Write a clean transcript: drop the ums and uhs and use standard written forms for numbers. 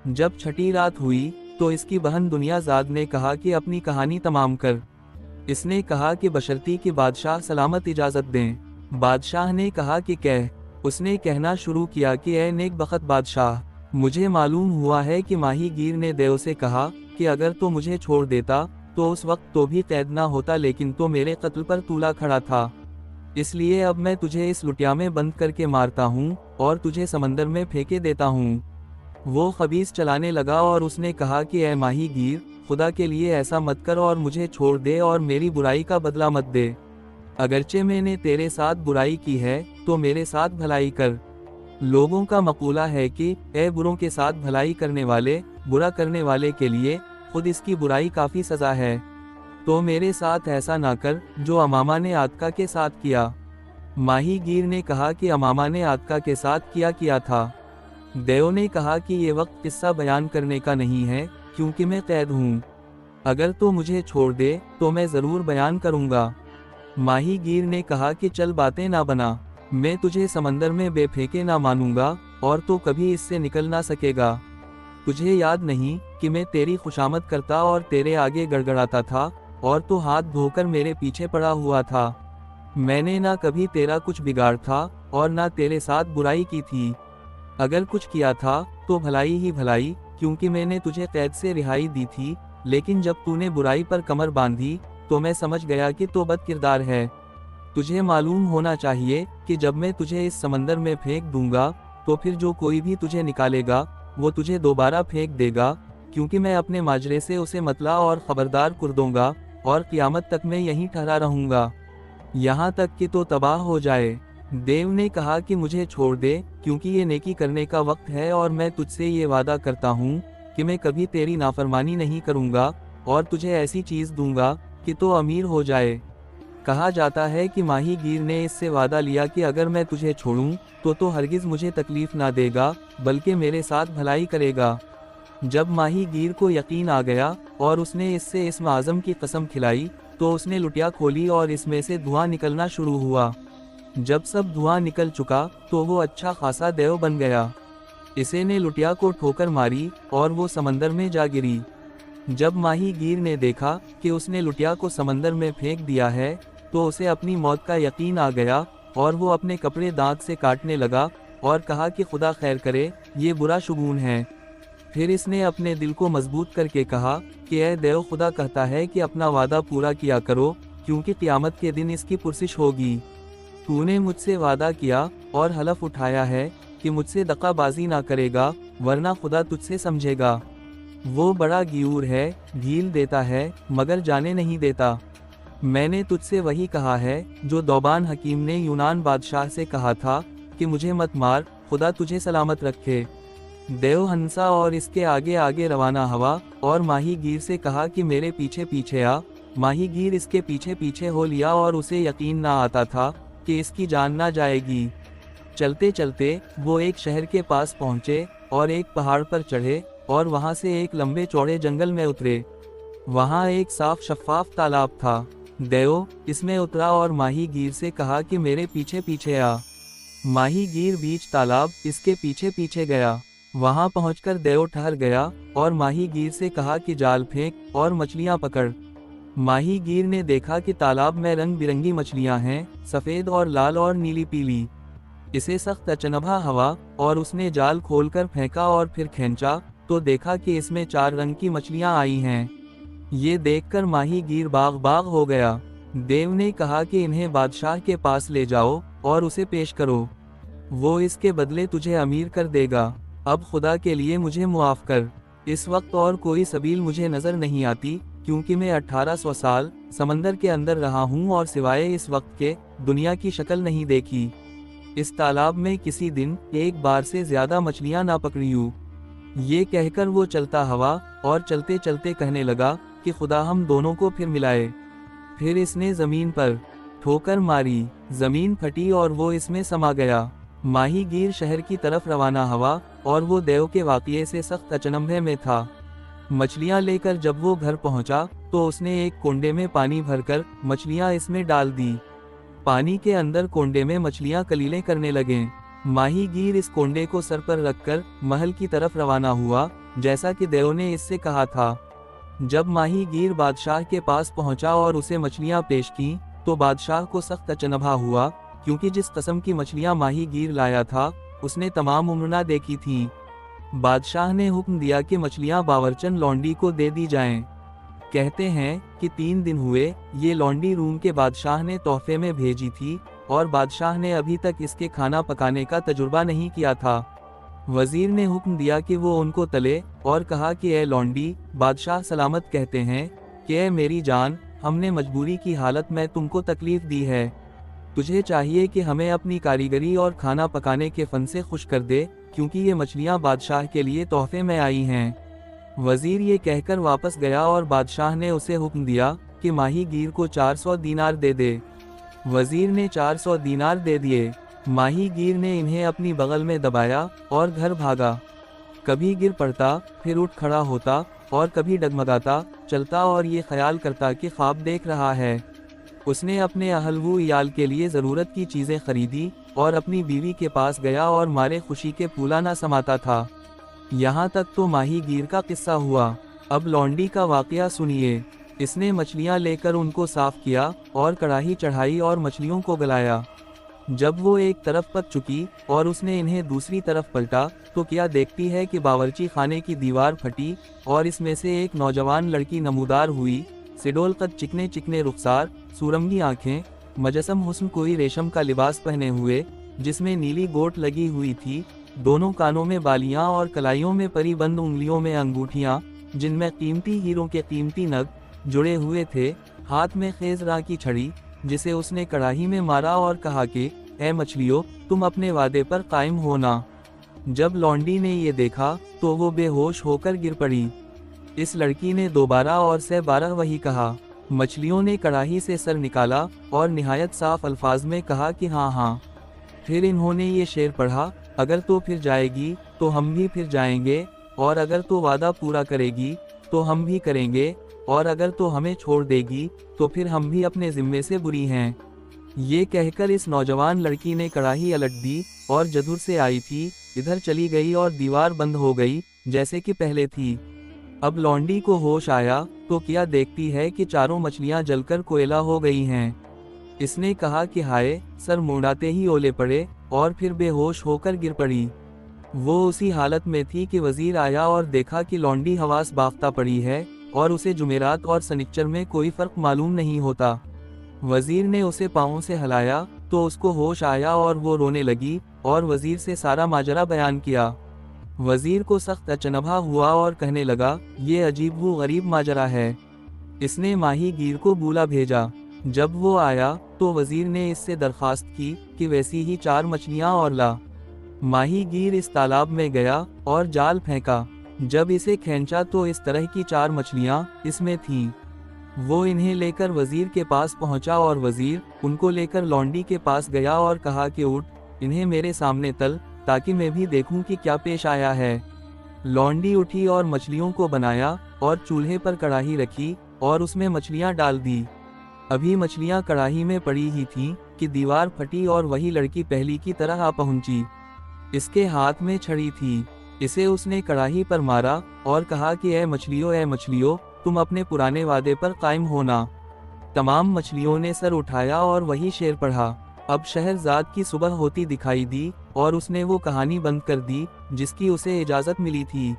जब छठी रात हुई तो इसकी बहन दुनियाज़ाद ने कहा कि अपनी कहानी तमाम कर। इसने कहा कि बशर्ती कि बादशाह सलामत इजाज़त दें। बादशाह ने कहा कि कह। उसने कहना शुरू किया कि ए नेक बख्त बादशाह, मुझे मालूम हुआ है कि माहीगीर ने देव से कहा कि अगर तो मुझे छोड़ देता तो उस वक्त तो भी कैद ना होता, लेकिन तो मेरे कत्ल पर तूला खड़ा था। इसलिए अब मैं तुझे इस लुटिया में बंद करके मारता हूँ और तुझे समंदर में फेंके देता हूँ। वो खबीस चलाने लगा और उसने कहा कि ए माहीगीर, खुदा के लिए ऐसा मत कर और मुझे छोड़ दे और मेरी बुराई का बदला मत दे। अगरचे मैंने तेरे साथ बुराई की है तो मेरे साथ भलाई कर। लोगों का मकूला है कि ए बुरों के साथ भलाई करने वाले, बुरा करने वाले के लिए खुद इसकी बुराई काफ़ी सज़ा है। तो मेरे साथ ऐसा ना कर जो अमामा ने आतका के साथ किया। माहीगीर ने कहा कि अमामा ने आतका के साथ किया था। देव ने कहा कि ये वक्त किस्सा बयान करने का नहीं है, क्योंकि मैं कैद हूँ। अगर तो मुझे छोड़ दे तो मैं ज़रूर बयान करूँगा। माहीगीर ने कहा कि चल बातें ना बना, मैं तुझे समंदर में बेफेंके ना मानूंगा और तो कभी इससे निकल ना सकेगा। तुझे याद नहीं कि मैं तेरी खुशामद करता और तेरे आगे गड़गड़ाता था और तो हाथ धोकर मेरे पीछे पड़ा हुआ था। मैंने ना कभी तेरा कुछ बिगाड़ था और ना तेरे साथ बुराई की थी। अगर कुछ किया था तो भलाई ही भलाई, क्योंकि मैंने तुझे कैद से रिहाई दी थी। लेकिन जब तूने बुराई पर कमर बांधी तो मैं समझ गया कि तो बद किरदार है। तुझे मालूम होना चाहिए कि जब मैं तुझे इस समंदर में फेंक दूंगा तो फिर जो कोई भी तुझे निकालेगा वो तुझे दोबारा फेंक देगा, क्योंकि मैं अपने माजरे से उसे मतला और खबरदार कर दूंगा और क़यामत तक मैं यहीं ठहरा रहूंगा, यहाँ तक कि तो तबाह हो जाए। देव ने कहा कि मुझे छोड़ दे, क्योंकि ये नेकी करने का वक्त है और मैं तुझसे ये वादा करता हूँ कि मैं कभी तेरी नाफरमानी नहीं करूँगा और तुझे ऐसी चीज़ दूंगा कि तो अमीर हो जाए। कहा जाता है कि माहीगीर ने इससे वादा लिया कि अगर मैं तुझे छोड़ूं तो हरगिज़ मुझे तकलीफ ना देगा, बल्कि मेरे साथ भलाई करेगा। जब माहीगीर को यकीन आ गया और उसने इससे इस्म आज़म की कसम खिलाई तो उसने लुटिया खोली और इसमें से धुआं निकलना शुरू हुआ। जब सब धुआं निकल चुका तो वो अच्छा खासा देव बन गया। इसे ने लुटिया को ठोकर मारी और वो समंदर में जा गिरी। जब माहीगीर ने देखा कि उसने लुटिया को समंदर में फेंक दिया है तो उसे अपनी मौत का यकीन आ गया और वो अपने कपड़े दांत से काटने लगा और कहा कि खुदा खैर करे, ये बुरा शुगून है। फिर इसने अपने दिल को मजबूत करके कहा कि ए देव, खुदा कहता है कि अपना वादा पूरा किया करो, क्योंकि क़यामत के दिन इसकी पुरसिश होगी। तूने मुझसे वादा किया और हलफ उठाया है कि मुझसे दगाबाजी ना करेगा, वरना खुदा तुझसे समझेगा। वो बड़ा गियूर है, ढील देता है मगर जाने नहीं देता। मैंने तुझसे वही कहा है जो दौबान हकीम ने यूनान बादशाह से कहा था कि मुझे मत मार, खुदा तुझे सलामत रखे। देव हंसा और इसके आगे आगे रवाना हुआ और माहीगीर से कहा कि मेरे पीछे पीछे आ। माहीगीर इसके पीछे पीछे हो लिया और उसे यकीन ना आता था कि इसकी जान ना जाएगी। चलते चलते वो एक शहर के पास पहुँचे और एक पहाड़ पर चढ़े और वहाँ से एक लंबे चौड़े जंगल में उतरे। वहाँ एक साफ शफाफ तालाब था। देव इसमें उतरा और माहीगीर से कहा कि मेरे पीछे पीछे आ। माहीगीर बीच तालाब इसके पीछे पीछे गया। वहाँ पहुंचकर देव ठहर गया और माहीगीर से कहा कि जाल फेंक और मछलियाँ पकड़। माहीगीर ने देखा कि तालाब में रंग बिरंगी मछलियाँ हैं, सफ़ेद और लाल और नीली पीली। इसे सख्त अचनभा हवा और उसने जाल खोलकर फेंका और फिर खींचा तो देखा कि इसमें 4 रंग की मछलियाँ आई हैं। ये देखकर माहीगीर बाग बाग हो गया। देव ने कहा कि इन्हें बादशाह के पास ले जाओ और उसे पेश करो, वो इसके बदले तुझे अमीर कर देगा। अब खुदा के लिए मुझे मुआफ़ कर। इस वक्त और कोई सबील मुझे नज़र नहीं आती, क्योंकि मैं 1800 साल समंदर के अंदर रहा हूँ और सिवाय इस वक्त के दुनिया की शक्ल नहीं देखी। इस तालाब में किसी दिन एक बार से ज़्यादा मछलियाँ ना पकड़ी हूँ। ये कहकर वो चलता हवा और चलते चलते कहने लगा कि खुदा हम दोनों को फिर मिलाए। फिर इसने ज़मीन पर ठोकर मारी, ज़मीन फटी और वो इसमें समा गया। माहीगीर शहर की तरफ रवाना हुआ और वो देव के वाक़ये से सख्त अचंभे में था। मछलियाँ लेकर जब वो घर पहुँचा तो उसने एक कोंडे में पानी भरकर मछलियाँ इसमें डाल दी। पानी के अंदर कोंडे में मछलियाँ कलीलें करने लगें। माहीगीर इस कोंडे को सर पर रखकर महल की तरफ रवाना हुआ जैसा कि देव ने इससे कहा था। जब माहीगीर बादशाह के पास पहुंचा और उसे मछलियां पेश की, तो बादशाह को सख्त अचंभा हुआ, क्योंकि जिस किस्म की मछलियां माहीगीर लाया था उसने तमाम उम्र न देखी थीं। बादशाह ने हुक्म दिया कि मछलियां बावर्चन लौंडी को दे दी जाएं। कहते हैं कि 3 दिन हुए ये लौंडी रूम के बादशाह ने तोहफे में भेजी थी, और बादशाह ने अभी तक इसके खाना पकाने का तजुर्बा नहीं किया था। वजीर ने हुक्म दिया कि वो उनको तले, और कहा कि ए लौंडी, बादशाह सलामत कहते हैं कि ए मेरी जान, हमने मजबूरी की हालत में तुमको तकलीफ दी है। तुझे चाहिए कि हमें अपनी कारीगरी और खाना पकाने के फन से खुश कर दे, क्योंकि ये मछलियां बादशाह के लिए तोहफे में आई हैं। वजीर ये कहकर वापस गया और बादशाह ने उसे हुक्म दिया कि माहीगीर को 400 दीनार दे दे। वजीर ने 400 दीनार दे दिए। माहीगीर ने इन्हें अपनी बगल में दबाया और घर भागा। कभी गिर पड़ता, फिर उठ खड़ा होता, और कभी डगमगाता चलता और ये ख्याल करता कि ख्वाब देख रहा है। उसने अपने अहलवू इयाल के लिए ज़रूरत की चीज़ें खरीदी और अपनी बीवी के पास गया और मारे खुशी के फूला न समाता था। यहाँ तक तो माहीगीर का किस्सा हुआ। अब लौंडी का वाक़या सुनिए। इसने मछलियाँ लेकर उनको साफ़ किया और कढ़ाई चढ़ाई और मछलियों को गलाया। जब वो एक तरफ पक चुकी और उसने इन्हें दूसरी तरफ पलटा, तो क्या देखती है कि बावर्ची खाने की दीवार फटी और इसमें से एक नौजवान लड़की नमूदार हुई। सिडोल कद, चिकने चिकने रुखसार, सूरमगी आंखें, मजसम हुस्न, कोई रेशम का लिबास पहने हुए जिसमें नीली गोट लगी हुई थी, दोनों कानों में बालियां और कलाइयों में परी बंद उंगलियों में अंगूठियां जिनमें कीमती हीरों के कीमती नग जुड़े हुए थे, हाथ में खेजरा की छड़ी जिसे उसने कढ़ाई में मारा और कहा कि ए मछलियों, तुम अपने वादे पर कायम होना। जब लौंडी ने ये देखा तो वो बेहोश होकर गिर पड़ी। इस लड़की ने दोबारा और से 12 वही कहा। मछलियों ने कढ़ाई से सर निकाला और निहायत साफ अल्फाज में कहा कि हाँ हाँ। फिर इन्होंने ये शेर पढ़ा, अगर तो फिर जाएगी तो हम भी फिर जाएंगे, और अगर तो वादा पूरा करेगी तो हम भी करेंगे, और अगर तो हमें छोड़ देगी तो फिर हम भी अपने जिम्मे से बुरी हैं। ये कहकर इस नौजवान लड़की ने कढ़ाई अलट दी और जदूर से आई थी इधर चली गई और दीवार बंद हो गई जैसे कि पहले थी। अब लौंडी को होश आया तो क्या देखती है कि चारों मछलियां जलकर कोयला हो गई हैं। इसने कहा कि हाय, सर मुड़ाते ही ओले पड़े और फिर बेहोश होकर गिर पड़ी। वो उसी हालत में थी कि वजीर आया और देखा कि लौंडी हवास बाख्ता पड़ी है और उसे जुमेरात और सनिच्चर में कोई फर्क मालूम नहीं होता। वजीर ने उसे पाँवों से हिलाया तो उसको होश आया और वो रोने लगी और वजीर से सारा माजरा बयान किया। वजीर को सख्त अचनभा हुआ और कहने लगा, ये अजीब वो गरीब माजरा है। इसने माहीगीर को बुला भेजा। जब वो आया तो वजीर ने इससे दरख्वास्त की कि वैसी ही 4 मछलियां और ला। माहीगीर इस तालाब में गया और जाल फेंका। जब इसे खींचा तो इस तरह की 4 मछलियां इसमें थीं। वो इन्हें लेकर वजीर के पास पहुंचा और वजीर उनको लेकर लौंडी के पास गया और कहा कि उठ, इन्हें मेरे सामने तल, ताकि मैं भी देखूं कि क्या पेश आया है। लौंडी उठी और मछलियों को बनाया और चूल्हे पर कढ़ाई रखी और उसमें मछलियां डाल दी। अभी मछलियां कढ़ाई में पड़ी ही थीं कि दीवार फटी और वही लड़की पहली की तरह आ पहुंची। इसके हाथ में छड़ी थी। इसे उसने कढ़ाई पर मारा और कहा कि ए मछलियों, तुम अपने पुराने वादे पर कायम होना। तमाम मछलियों ने सर उठाया और वही शेर पढ़ा। अब शहरजाद की सुबह होती दिखाई दी और उसने वो कहानी बंद कर दी जिसकी उसे इजाज़त मिली थी।